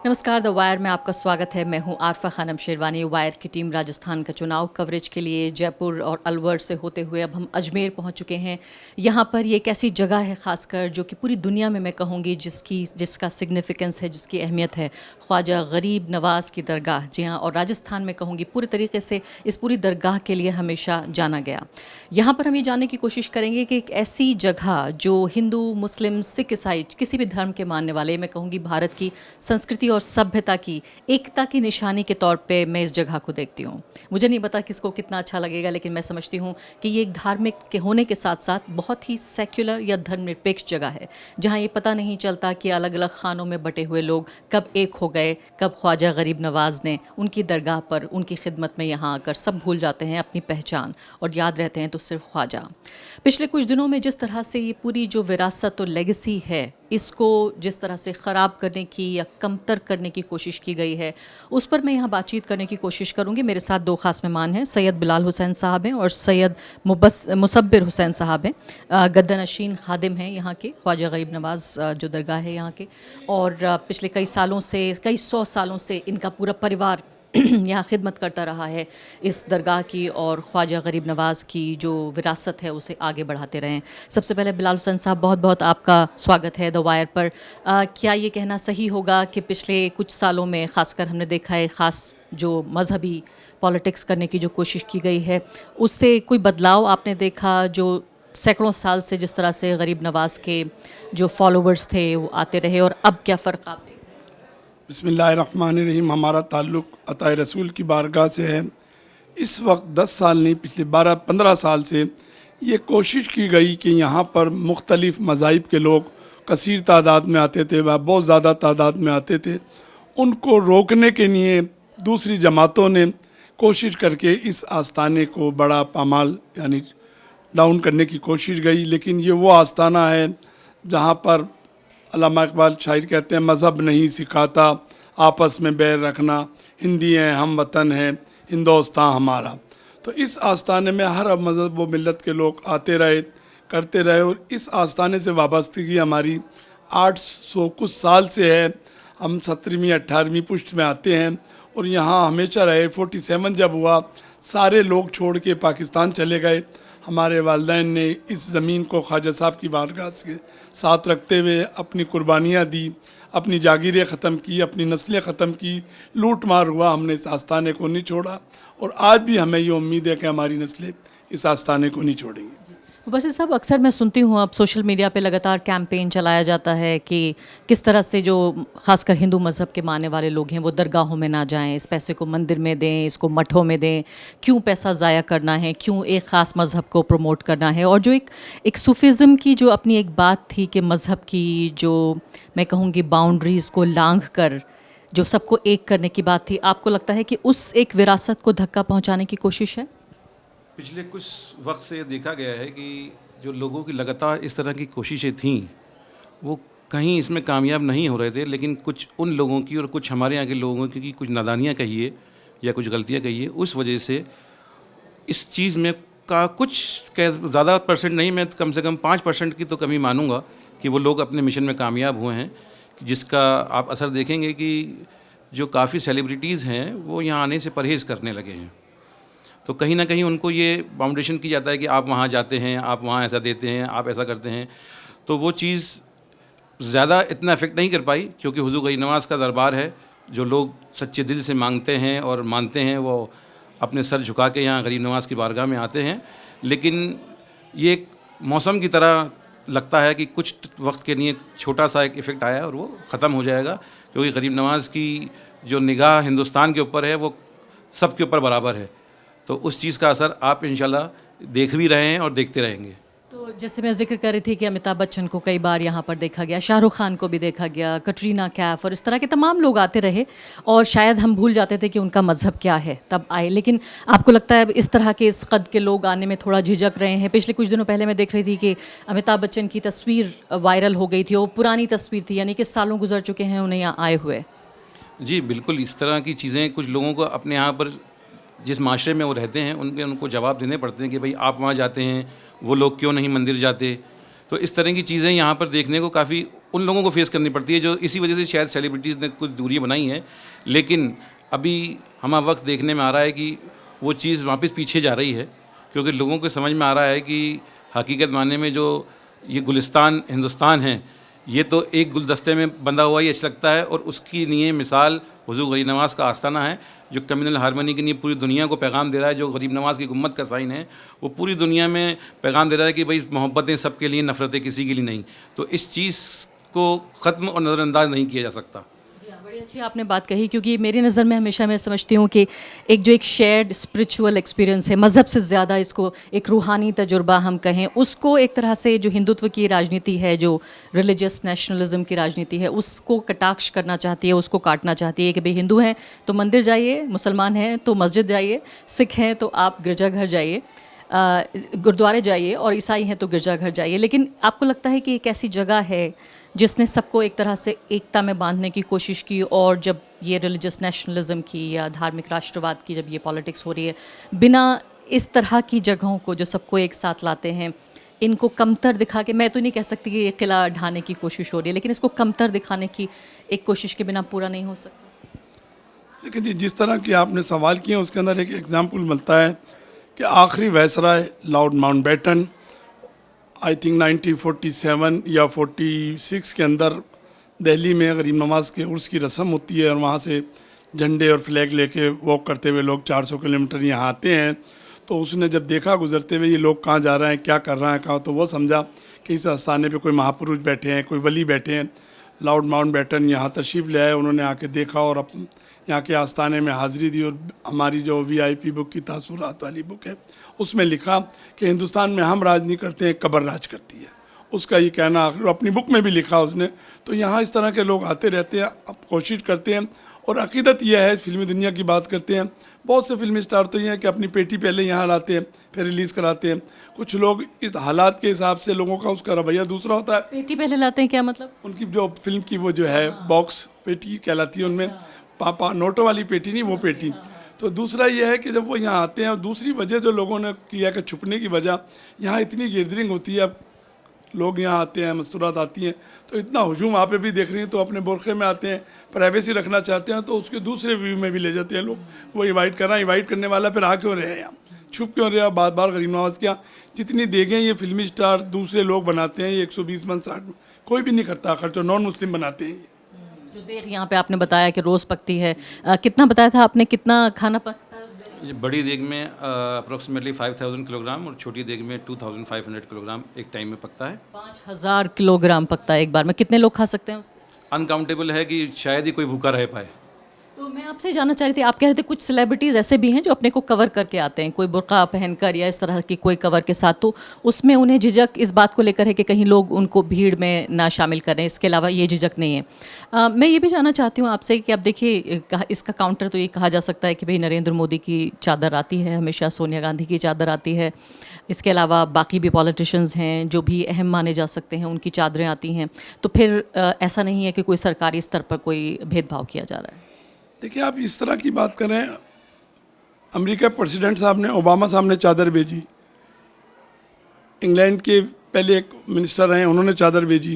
नमस्कार, the wire में आपका स्वागत है। मैं हूं आरफा खानम शेरवानी। वायर की टीम राजस्थान का चुनाव कवरेज के लिए जयपुर और अलवर से होते हुए अब हम अजमेर पहुंच चुके हैं। यहां पर ये एक ऐसी जगह है खासकर जो कि पूरी दुनिया में मैं कहूँगी जिसका सिग्निफिकेंस है, जिसकी अहमियत है, ख्वाजा गरीब नवाज़ की दरगाह। जी हाँ, और राजस्थान में कहूँगी पूरी तरीके से इस पूरी दरगाह के लिए हमेशा जाना गया। यहाँ पर हम ये जानने की कोशिश करेंगे कि एक ऐसी जगह जो हिंदू, मुस्लिम, सिख, ईसाई किसी भी धर्म के मानने वाले, मैं कहूँगी भारत की संस्कृति और सभ्यता की एकता की निशानी के तौर पे मैं इस जगह को देखती हूँ। मुझे नहीं पता किसको कितना अच्छा लगेगा, लेकिन मैं समझती हूँ कि ये एक धार्मिक के होने के साथ साथ बहुत ही सेक्युलर या धर्मनिरपेक्ष जगह है, जहाँ ये पता नहीं चलता कि अलग अलग खानों में बटे हुए लोग कब एक हो गए, कब ख्वाजा गरीब नवाज़ ने उनकी दरगाह पर उनकी खिदमत में यहाँ आकर सब भूल जाते हैं अपनी पहचान और याद रहते हैं तो सिर्फ ख्वाजा। पिछले कुछ दिनों में जिस तरह से ये पूरी जो विरासत और लेगेसी है, इसको जिस तरह से ख़राब करने की या कमतर करने की कोशिश की गई है, उस पर मैं यहाँ बातचीत करने की कोशिश करूँगी। मेरे साथ दो ख़ास मेहमान हैं, सैयद बिलाल हुसैन साहब हैं और सैयद मुसब्बिर हुसैन साहब हैं। गद्दानशीन खादिम हैं यहाँ के, ख्वाजा गरीब नवाज़ जो दरगाह है यहाँ के, और पिछले कई सालों से, कई सौ सालों से इनका पूरा परिवार यहाँ खिदमत करता रहा है इस दरगाह की, और ख्वाजा गरीब नवाज़ की जो विरासत है उसे आगे बढ़ाते रहें। सबसे पहले बिलाल हुसैन साहब, बहुत बहुत आपका स्वागत है द वायर पर। क्या ये कहना सही होगा कि पिछले कुछ सालों में ख़ासकर हमने देखा है, ख़ास जो मजहबी पॉलिटिक्स करने की जो कोशिश की गई है, उससे कोई बदलाव आपने देखा? जो सैकड़ों साल से जिस तरह से गरीब नवाज़ के जो फॉलोवर्स थे वो आते रहे, और अब क्या फ़र्क आप देखते हैं? बिस्मिल्लाहिर्रहमानिर्रहीम। हमारा ताल्लुक़ अताए रसूल की बारगाह से है। इस वक्त 10 साल नहीं, पिछले 12-15 साल से ये कोशिश की गई कि यहाँ पर मुख्तलिफ़ मज़ाहिब के लोग कसीर तादाद में आते थे, वह बहुत ज़्यादा तादाद में आते थे। उनको रोकने के लिए दूसरी जमातों ने कोशिश करके इस आस्थाने को बड़ा पामाल यानी डाउन करने की कोशिश गई। लेकिन ये वो आस्थाना है जहाँ पर अल्लामा इकबाल शायर कहते हैं, मज़हब नहीं सिखाता आपस में बैर रखना, हिंदी हैं हम वतन हैं हिंदुस्तान हमारा। तो इस आस्थाने में हर मज़हब व मिलत के लोग आते रहे, करते रहे, और इस आस्थाने से वाबस्तगी हमारी 800 कुछ साल से है। हम 17वीं 18वीं पुश्त में आते हैं और यहाँ हमेशा रहे। 47 जब हुआ, सारे लोग छोड़ के पाकिस्तान चले गए। हमारे वालिदैन ने इस ज़मीन को ख्वाजा साहब की बारगाह के साथ रखते हुए अपनी कुर्बानियाँ दी, अपनी जागीरें ख़त्म की, अपनी नस्लें ख़त्म की, लूट मार हुआ, हमने इस आस्थाने को नहीं छोड़ा, और आज भी हमें ये उम्मीद है कि हमारी नस्लें इस आस्थाने को नहीं छोड़ेंगी। वैसे साहब, अक्सर मैं सुनती हूँ अब सोशल मीडिया पे लगातार कैंपेन चलाया जाता है कि किस तरह से जो खासकर हिंदू मज़हब के मानने वाले लोग हैं वो दरगाहों में ना जाएं, इस पैसे को मंदिर में दें, इसको मठों में दें, क्यों पैसा ज़ाया करना है, क्यों एक ख़ास मज़हब को प्रमोट करना है। और जो एक सूफिज़म की जो अपनी एक बात थी कि मज़हब की जो मैं कहूँगी बाउंड्रीज़ को लांघ कर जो सबको एक करने की बात थी, आपको लगता है कि उस एक विरासत को धक्का पहुँचाने की कोशिश है? पिछले कुछ वक्त से देखा गया है कि जो लोगों की लगातार इस तरह की कोशिशें थीं वो कहीं इसमें कामयाब नहीं हो रहे थे, लेकिन कुछ उन लोगों की और कुछ हमारे यहाँ के लोगों की कुछ नादानियाँ कहिए या कुछ गलतियाँ कहिए, उस वजह से इस चीज़ में का कुछ ज़्यादा परसेंट नहीं, मैं कम से कम 5% की तो कमी मानूंगा कि वो लोग अपने मिशन में कामयाब हुए हैं, जिसका आप असर देखेंगे कि जो काफ़ी सेलिब्रिटीज़ हैं वो यहाँ आने से परहेज़ करने लगे हैं। तो कहीं ना कहीं उनको ये बाउंडेशन की जाता है कि आप वहाँ जाते हैं, आप वहाँ ऐसा देते हैं, आप ऐसा करते हैं, तो वो चीज़ ज़्यादा इतना इफेक्ट नहीं कर पाई, क्योंकि हुज़ूर गरीब नवाज़ का दरबार है। जो लोग सच्चे दिल से मांगते हैं और मानते हैं वो अपने सर झुका के यहाँ गरीब नवाज़ की बारगाह में आते हैं। लेकिन ये एक मौसम की तरह लगता है कि कुछ वक्त के लिए छोटा सा एक इफ़ेक्ट आया और वो ख़त्म हो जाएगा, क्योंकि गरीब नवाज़ की जो निगाह हिंदुस्तान के ऊपर है वो सब के ऊपर बराबर है। तो उस चीज़ का असर आप इंशाल्लाह देख भी रहे हैं और देखते रहेंगे। तो जैसे मैं जिक्र कर रही थी कि अमिताभ बच्चन को कई बार यहाँ पर देखा गया, शाहरुख खान को भी देखा गया, कटरीना कैफ, और इस तरह के तमाम लोग आते रहे, और शायद हम भूल जाते थे कि उनका मज़हब क्या है, तब आए। लेकिन आपको लगता है इस तरह के इस कद के लोग आने में थोड़ा झिझक रहे हैं? पिछले कुछ दिनों पहले मैं देख रही थी कि अमिताभ बच्चन की तस्वीर वायरल हो गई थी, वो पुरानी तस्वीर थी, यानी कि सालों गुजर चुके हैं उन्हें यहाँ आए हुए। जी बिल्कुल, इस तरह की चीज़ें कुछ लोगों को अपने यहाँ पर जिस माशरे में वो रहते हैं उनको जवाब देने पड़ते हैं कि भाई आप वहाँ जाते हैं, वो लोग क्यों नहीं मंदिर जाते। तो इस तरह की चीज़ें यहाँ पर देखने को काफ़ी उन लोगों को फेस करनी पड़ती है जो इसी वजह से शायद सेलिब्रिटीज़ ने कुछ दूरियां बनाई हैं, लेकिन अभी हमारा वक्त देखने में आ रहा है कि वो चीज़ वापस पीछे जा रही है, क्योंकि लोगों को समझ में आ रहा है कि हकीकत मानने में जो ये गुलिस्तान हिंदुस्तान है, ये तो एक गुलदस्ते में बंधा हुआ ही अच्छा लगता है, और उसकी लिए मिसाल हुज़ूर गरीब नवाज़ का आस्ताना है, जो कम्युनल हारमोनी के लिए पूरी दुनिया को पैगाम दे रहा है, जो गरीब नवाज़ की उम्मत का साइन है, वो पूरी दुनिया में पैगाम दे रहा है कि भाई मोहब्बतें सबके लिए, नफ़रतें किसी के लिए नहीं। तो इस चीज़ को ख़त्म और नज़रअंदाज नहीं किया जा सकता। जी हाँ, बड़ी अच्छी आपने बात कही, क्योंकि मेरी नज़र में हमेशा मैं समझती हूँ कि एक जो एक शेयर्ड स्पिरिचुअल एक्सपीरियंस है, मज़हब से ज़्यादा इसको एक रूहानी तजुर्बा हम कहें, उसको एक तरह से जो हिंदुत्व की राजनीति है, जो रिलीजियस नेशनलिज्म की राजनीति है, उसको कटाक्ष करना चाहती है, उसको काटना चाहती है कि भाई हिंदू हैं तो मंदिर जाइए, मुसलमान हैं तो मस्जिद जाइए, सिख हैं तो आप गिरजाघर जाइए, गुरुद्वारे जाइए, और ईसाई हैं तो गिरजाघर जाइए। लेकिन आपको लगता है कि एक ऐसी जगह है जिसने सबको एक तरह से एकता में बांधने की कोशिश की, और जब ये रिलीजियस नेशनलिज्म की या धार्मिक राष्ट्रवाद की जब ये पॉलिटिक्स हो रही है, बिना इस तरह की जगहों को जो सबको एक साथ लाते हैं, इनको कमतर दिखा के, मैं तो नहीं कह सकती कि ये किला ढाने की कोशिश हो रही है, लेकिन इसको कमतर दिखाने की एक कोशिश के बिना पूरा नहीं हो सकता। लेकिन जी जिस तरह की आपने सवाल किए उसके अंदर एक एग्जाम्पल मिलता है कि आखिरी viceroy Lord Mountbatten I think 1947 या 46 के अंदर दिल्ली में गरीब नवाज के उर्स की रस्म होती है, और वहाँ से झंडे और फ्लैग लेके वॉक करते हुए लोग 400 किलोमीटर यहाँ आते हैं। तो उसने जब देखा गुजरते हुए ये लोग कहाँ जा रहे हैं, क्या कर रहे हैं, कहाँ, तो वो समझा कि इस आस्थाने पे कोई महापुरुष बैठे हैं, कोई वली बैठे हैं। लॉर्ड माउंटबेटन यहाँ तशरीफ़ ले आए, उन्होंने आके देखा और यहाँ के आस्थाने में हाज़िरी दी, और हमारी जो VIP बुक की तासुरात वाली बुक है उसमें लिखा कि हिंदुस्तान में हम राज नहीं करते हैं, कब्र राज करती है, उसका ये कहना अपनी बुक में भी लिखा उसने। तो यहाँ इस तरह के लोग आते रहते हैं, अब कोशिश करते हैं, और अकीदत यह है, फिल्मी दुनिया की बात करते हैं, बहुत से फिल्मी स्टार तो ये हैं कि अपनी पेटी पहले यहाँ लाते हैं फिर रिलीज़ कराते हैं। कुछ लोग इस हालात के हिसाब से, लोगों का उसका रवैया दूसरा होता है। पेटी पहले लाते हैं क्या मतलब? उनकी जो फिल्म की वो जो है बॉक्स पेटी कहलाती है, उनमें पापा नोटों वाली पेटी नहीं, वो पेटी। तो दूसरा ये है कि जब वो यहाँ आते हैं, और दूसरी वजह जो लोगों ने किया कि छुपने की वजह, यहाँ इतनी गैदरिंग होती है, अब लोग यहाँ आते हैं, मस्तूरात आती हैं, तो इतना हुजूम आप भी देख रही हैं, तो अपने बुरखे में आते हैं, प्राइवेसी रखना चाहते हैं, तो उसके दूसरे व्यू में भी ले जाते हैं लोग। वो इन्वाइट कर रहा है, इन्वाइट करने वाला फिर आ क्यों रहे हैं यहाँ, छुप क्यों रहे, बार बार गरीब नवाज क्या जितनी देखें ये फिल्मी स्टार दूसरे लोग बनाते हैं, ये 120 मन 60 मन कोई भी नहीं करता, खर्च नॉन मुस्लिम बनाते हैं। जो देर यहाँ पे आपने बताया कि रोज़ पकती है, कितना बताया था आपने, कितना खाना पकता है? ये बड़ी देग में अप्रोक्सीमेटली 5000 किलोग्राम, और छोटी देग में 2500 किलोग्राम एक टाइम में पकता है। 5000 किलोग्राम पकता है एक बार में। कितने लोग खा सकते हैं उसको? अनकाउंटेबल है कि शायद ही कोई भूखा रह पाए। तो मैं आपसे जानना चाह रही थी, आप कह रहे थे कुछ सेलिब्रिटीज़ ऐसे भी हैं जो अपने को कवर करके आते हैं, कोई बुर्का पहनकर या इस तरह की कोई कवर के साथ, तो उसमें उन्हें झिझक इस बात को लेकर है कि कहीं लोग उनको भीड़ में ना शामिल करें, इसके अलावा ये झिझक नहीं है। मैं ये भी जानना चाहती हूँ आपसे कि अब देखिए, इसका काउंटर तो ये कहा जा सकता है कि भाई नरेंद्र मोदी की चादर आती है हमेशा, सोनिया गांधी की चादर आती है, इसके अलावा बाकी भी पॉलिटिशियंस हैं जो भी अहम माने जा सकते हैं, उनकी चादरें आती हैं। तो फिर ऐसा नहीं है कि कोई सरकारी स्तर पर कोई भेदभाव किया जा रहा है? देखिए, आप इस तरह की बात करें, अमेरिका प्रेसिडेंट साहब ने, ओबामा साहब ने चादर भेजी, इंग्लैंड के पहले एक मिनिस्टर रहे, उन्होंने चादर भेजी,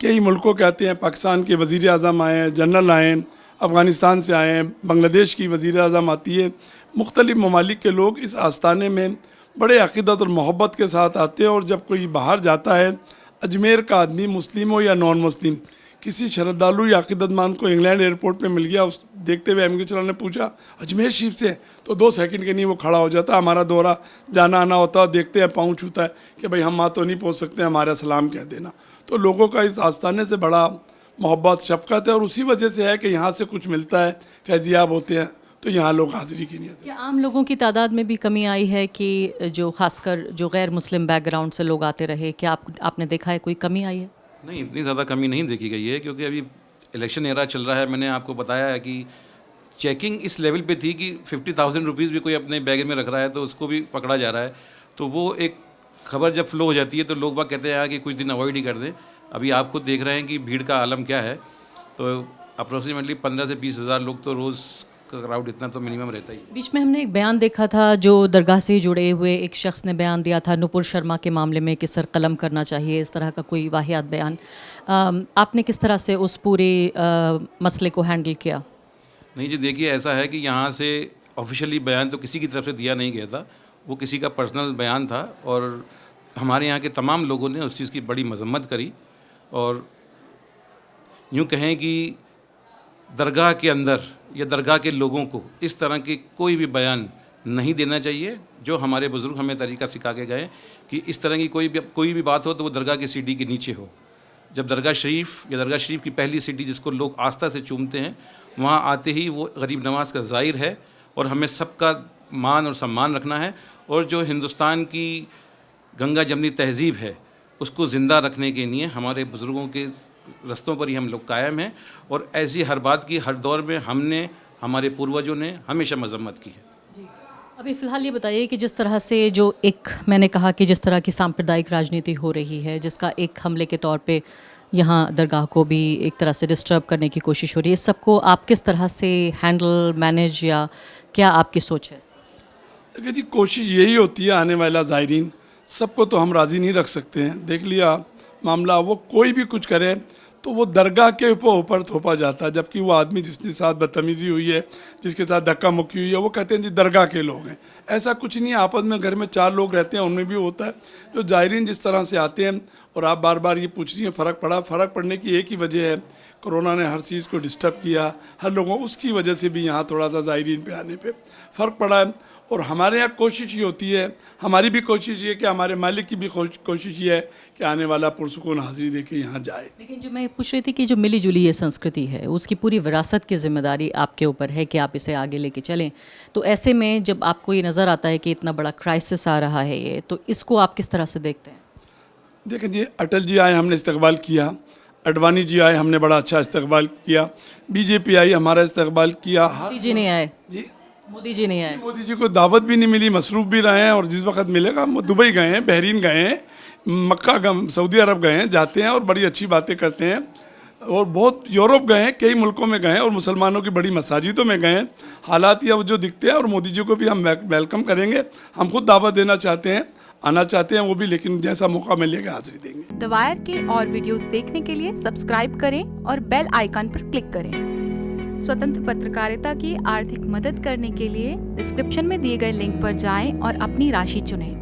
कई मुल्कों के आते हैं, पाकिस्तान के वज़ीर आज़म आए हैं, जनरल आए हैं, अफ़गानिस्तान से आए हैं, बांग्लादेश की वज़ीर आज़म आती है, मुख्तलिफ़ ममालिक के लोग इस आस्थाने में बड़े अक़ीदत और मोहब्बत के साथ आते हैं। और जब कोई बाहर जाता है, अजमेर का आदमी मुस्लिम हो या नॉन मुस्लिम, किसी श्रद्धालु या अक़ीदतमंद को इंग्लैंड एयरपोर्ट पे मिल गया, उस देखते हुए इमिग्रेशन वाले ने पूछा अजमेर शरीफ से, तो 2 सेकंड के नहीं वो खड़ा हो जाता। हमारा दौरा जाना आना होता है, देखते हैं पाँव छूता है कि भाई हम वहाँ तो नहीं पहुँच सकते, हमारा सलाम कह देना। तो लोगों का इस आस्थाने से बड़ा मोहब्बत शफ़क़त है, और उसी वजह से है कि यहाँ से कुछ मिलता है, फैज़याब होते हैं, तो यहाँ लोग हाज़िरी की नीयत। क्या आम लोगों की तादाद में भी कमी आई है कि जो खासकर जो गैर मुस्लिम बैकग्राउंड से लोग आते रहे, क्या आपने देखा है कोई कमी आई है? नहीं, इतनी ज़्यादा कमी नहीं देखी गई है, क्योंकि अभी इलेक्शन एरा चल रहा है। मैंने आपको बताया है कि चेकिंग इस लेवल पे थी कि 50,000 रुपीज़ भी कोई अपने बैग में रख रहा है तो उसको भी पकड़ा जा रहा है। तो वो एक खबर जब फ्लो हो जाती है तो लोग बाग कहते हैं कि कुछ दिन अवॉइड ही कर दें। अभी आप खुद देख रहे हैं कि भीड़ का आलम क्या है। तो अप्रोक्सीमेटली 15 से 20 हज़ार लोग तो रोज़ का क्राउड इतना तो मिनिमम रहता ही है। बीच में हमने एक बयान देखा था जो दरगाह से जुड़े हुए एक शख्स ने बयान दिया था नुपुर शर्मा के मामले में कि सर कलम करना चाहिए, इस तरह का कोई वाहियात बयान। आपने किस तरह से उस पूरे मसले को हैंडल किया? नहीं जी, देखिए ऐसा है कि यहाँ से ऑफिशियली बयान तो किसी की तरफ से दिया नहीं गया था, वो किसी का पर्सनल बयान था और हमारे यहाँ के तमाम लोगों ने उस चीज़ की बड़ी मजम्मत करी। और यूँ कहें कि दरगाह के अंदर या दरगाह के लोगों को इस तरह के कोई भी बयान नहीं देना चाहिए। जो हमारे बुज़ुर्ग हमें तरीका सिखा के गए कि इस तरह की कोई भी बात हो तो वो दरगाह की सीढ़ी के नीचे हो। जब दरगाह शरीफ या दरगाह शरीफ की पहली सीढ़ी जिसको लोग आस्था से चूमते हैं, वहाँ आते ही वो गरीब नवाज का ज़ाहिर है और हमें सबका मान और सम्मान रखना है। और जो हिंदुस्तान की गंगा जमनी तहज़ीब है उसको ज़िंदा रखने के लिए हमारे बुज़ुर्गों के रस्तों पर ही हम लोग कायम हैं। और ऐसी हर बात की हर दौर में हमने, हमारे पूर्वजों ने हमेशा मजम्मत की है। अभी फ़िलहाल ये बताइए कि जिस तरह से जो एक मैंने कहा कि जिस तरह की सांप्रदायिक राजनीति हो रही है, जिसका एक हमले के तौर पे यहाँ दरगाह को भी एक तरह से डिस्टर्ब करने की कोशिश हो रही है, इस सबको आप किस तरह से हैंडल मैनेज या क्या आपकी सोच है? देखिए जी, कोशिश यही होती है, आने वाला ज़ायरीन सबको तो हम राज़ी नहीं रख सकते हैं। देख लिया मामला, वो कोई भी कुछ करे तो वो दरगाह के ऊपर थोपा जाता है, जबकि वो आदमी जिसके साथ बदतमीज़ी हुई है, जिसके साथ धक्का मुक्की हुई है, वो कहते हैं जी दरगाह के लोग हैं। ऐसा कुछ नहीं है, आपस में घर में 4 लोग रहते हैं, उनमें भी होता है। जो ज़ायरीन जिस तरह से आते हैं, और आप बार बार ये पूछ रही हैं फ़र्क पड़ने की एक ही वजह है, कोरोना ने हर चीज़ को डिस्टर्ब किया, हर लोगों, उसकी वजह से भी यहाँ थोड़ा सा ज़ायरीन पे आने पे फ़र्क पड़ा है। और हमारे यहाँ कोशिश ये होती है, हमारी भी कोशिश ये है कि हमारे मालिक की भी कोशिश ये है कि आने वाला पुरसुकून हाज़िरी दे के यहाँ जाए। लेकिन जो मैं पूछ रही थी कि जो मिली जुली ये संस्कृति है, उसकी पूरी विरासत की जिम्मेदारी आपके ऊपर है कि आप इसे आगे लेके चलें। तो ऐसे में जब आपको ये नज़र आता है कि इतना बड़ा क्राइसिस आ रहा है ये, तो इसको आप किस तरह से देखते हैं? देखें जी, अटल जी आए, हमने इस्तकबाल किया, अडवाणी जी आए, हमने बड़ा अच्छा इस्तकबाल किया, बीजेपी आई, हमारा इस्तकबाल किया। मोदी जी नहीं आए जी, मोदी जी नहीं आए। मोदी जी को दावत भी नहीं मिली, मसरूफ़ भी रहे हैं, और जिस वक्त मिलेगा वो दुबई गए हैं, बहरीन गए हैं, मक्का सऊदी अरब गए हैं, जाते हैं और बड़ी अच्छी बातें करते हैं। और बहुत यूरोप गए हैं, कई मुल्कों में गए हैं, और मुसलमानों की बड़ी मसाजिदों में गए हैं। हालात ये जो दिखते हैं, और मोदी जी को भी हम वेलकम करेंगे। हम खुद दावत देना चाहते हैं, आना चाहते हैं वो भी, लेकिन जैसा मौका मिलेगा हाजिरी देंगे। द वायर के और वीडियोस देखने के लिए सब्सक्राइब करें और बेल आइकन पर क्लिक करें। स्वतंत्र पत्रकारिता की आर्थिक मदद करने के लिए डिस्क्रिप्शन में दिए गए लिंक पर जाएं और अपनी राशि चुनें।